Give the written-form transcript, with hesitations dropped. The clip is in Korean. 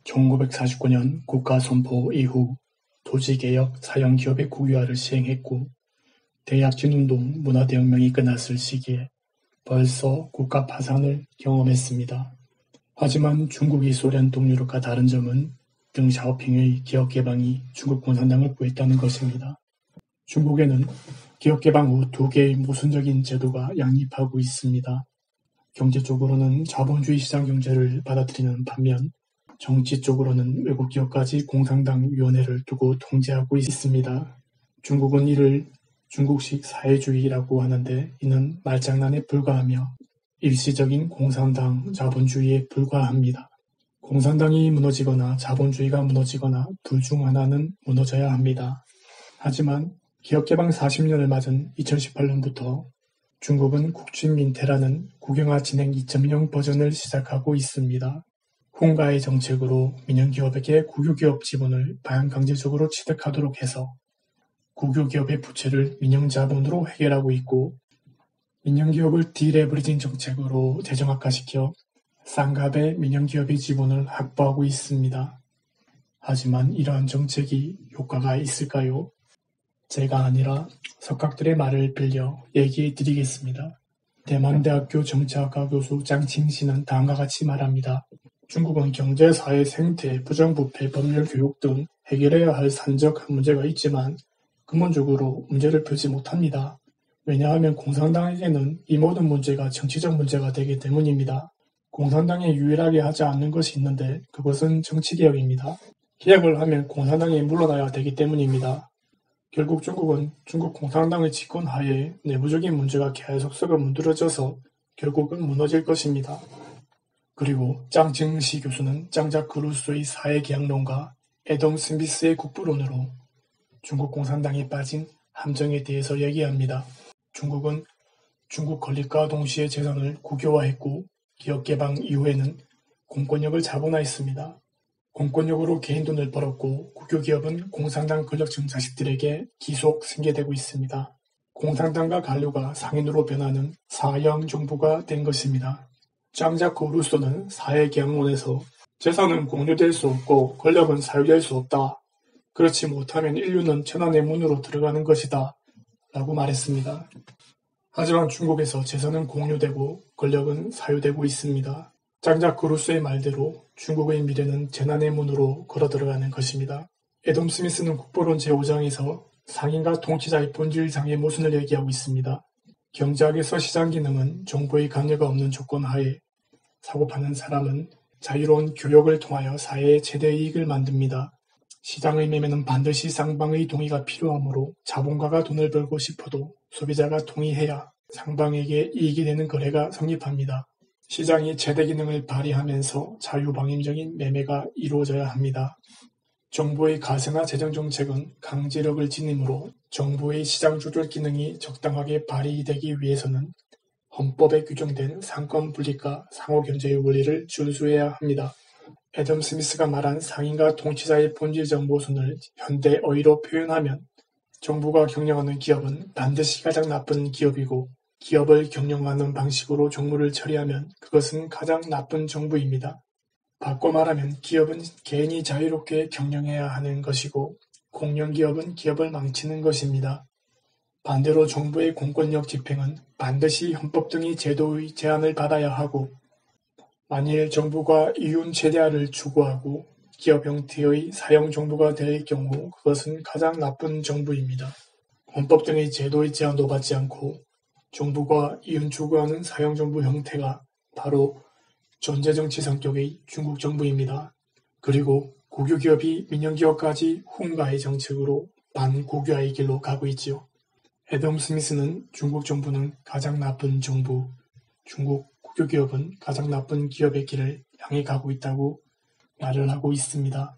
1949년 국가선포 이후 도시개혁, 사형기업의 국유화를 시행했고 대약진운동, 문화대혁명이 끝났을 시기에 벌써 국가 파산을 경험했습니다. 하지만 중국이 소련 동유럽과 다른 점은 등 샤오핑의 기업개방이 중국 공산당을 구했다는 것입니다. 중국에는 기업개방 후 두 개의 모순적인 제도가 양립하고 있습니다. 경제적으로는 자본주의 시장경제를 받아들이는 반면 정치 쪽으로는 외국 기업까지 공산당 위원회를 두고 통제하고 있습니다. 중국은 이를 중국식 사회주의라고 하는데 이는 말장난에 불과하며 일시적인 공산당 자본주의에 불과합니다. 공산당이 무너지거나 자본주의가 무너지거나 둘 중 하나는 무너져야 합니다. 하지만 기업개방 40년을 맞은 2018년부터 중국은 국진민태라는 국영화 진행 2.0 버전을 시작하고 있습니다. 훈가의 정책으로 민영기업에게 국유기업 지분을 반강제적으로 취득하도록 해서 국유기업의 부채를 민영자본으로 해결하고 있고 민영기업을 디레버리징 정책으로 재정학화시켜 싼값의 민영기업의 지분을 확보하고 있습니다. 하지만 이러한 정책이 효과가 있을까요? 제가 아니라 석학들의 말을 빌려 얘기해 드리겠습니다. 대만대학교 정치학과 교수 장칭씨는 다음과 같이 말합니다. 중국은 경제, 사회, 생태, 부정부패, 법률, 교육 등 해결해야 할 산적 문제가 있지만 근본적으로 문제를 풀지 못합니다. 왜냐하면 공산당에게는 이 모든 문제가 정치적 문제가 되기 때문입니다. 공산당이 유일하게 하지 않는 것이 있는데 그것은 정치개혁입니다. 개혁을 하면 공산당이 물러나야 되기 때문입니다. 결국 중국은 중국 공산당의 집권하에 내부적인 문제가 계속 썩어 문드러져서 결국은 무너질 것입니다. 그리고 장증시 교수는 장자크 루소의 사회개혁론과 애덤 스미스의 국부론으로 중국 공산당이 빠진 함정에 대해서 얘기합니다. 중국은 중국 건립과 동시에 재산을 국유화했고 기업개방 이후에는 공권력을 자본화했습니다. 공권력으로 개인 돈을 벌었고 국유기업은 공산당 권력층 자식들에게 기속 승계되고 있습니다. 공산당과 관료가 상인으로 변하는 사형 정부가 된 것입니다. 장자크 루소는 사회개혁론에서 재산은 공유될 수 없고 권력은 사유될 수 없다. 그렇지 못하면 인류는 천안의 문으로 들어가는 것이다. 라고 말했습니다. 하지만 중국에서 재산은 공유되고 권력은 사유되고 있습니다. 장자크 루소의 말대로 중국의 미래는 재난의 문으로 걸어 들어가는 것입니다. 애덤 스미스는 국보론 제5장에서 상인과 통치자의 본질상의 모순을 얘기하고 있습니다. 경제학에서 시장 기능은 정부의 관여가 없는 조건 하에 사고 파는 사람은 자유로운 교역을 통하여 사회의 최대 이익을 만듭니다. 시장의 매매는 반드시 상방의 동의가 필요하므로 자본가가 돈을 벌고 싶어도 소비자가 동의해야 상방에게 이익이 되는 거래가 성립합니다. 시장이 최대 기능을 발휘하면서 자유방임적인 매매가 이루어져야 합니다. 정부의 가세나 재정정책은 강제력을 지니므로 정부의 시장 조절 기능이 적당하게 발휘되기 위해서는 헌법에 규정된 상권 분립과 상호경제의 원리를 준수해야 합니다. 애덤 스미스가 말한 상인과 통치자의 본질적 모순을 현대어휘로 표현하면 정부가 경영하는 기업은 반드시 가장 나쁜 기업이고 기업을 경영하는 방식으로 정부를 처리하면 그것은 가장 나쁜 정부입니다. 바꿔 말하면 기업은 개인이 자유롭게 경영해야 하는 것이고 공영기업은 기업을 망치는 것입니다. 반대로 정부의 공권력 집행은 반드시 헌법 등의 제도의 제한을 받아야 하고 만일 정부가 이윤 최대화를 추구하고 기업 형태의 사형 정부가 될 경우 그것은 가장 나쁜 정부입니다. 헌법 등의 제도의 제한도 받지 않고 정부가 이윤 추구하는 사형 정부 형태가 바로 전제정치 성격의 중국 정부입니다. 그리고 국유기업이 민영기업까지 훈가의 정책으로 반국유화의 길로 가고 있지요. 애덤 스미스는 중국 정부는 가장 나쁜 정부, 중국 국유기업은 가장 나쁜 기업의 길을 향해 가고 있다고 말을 하고 있습니다.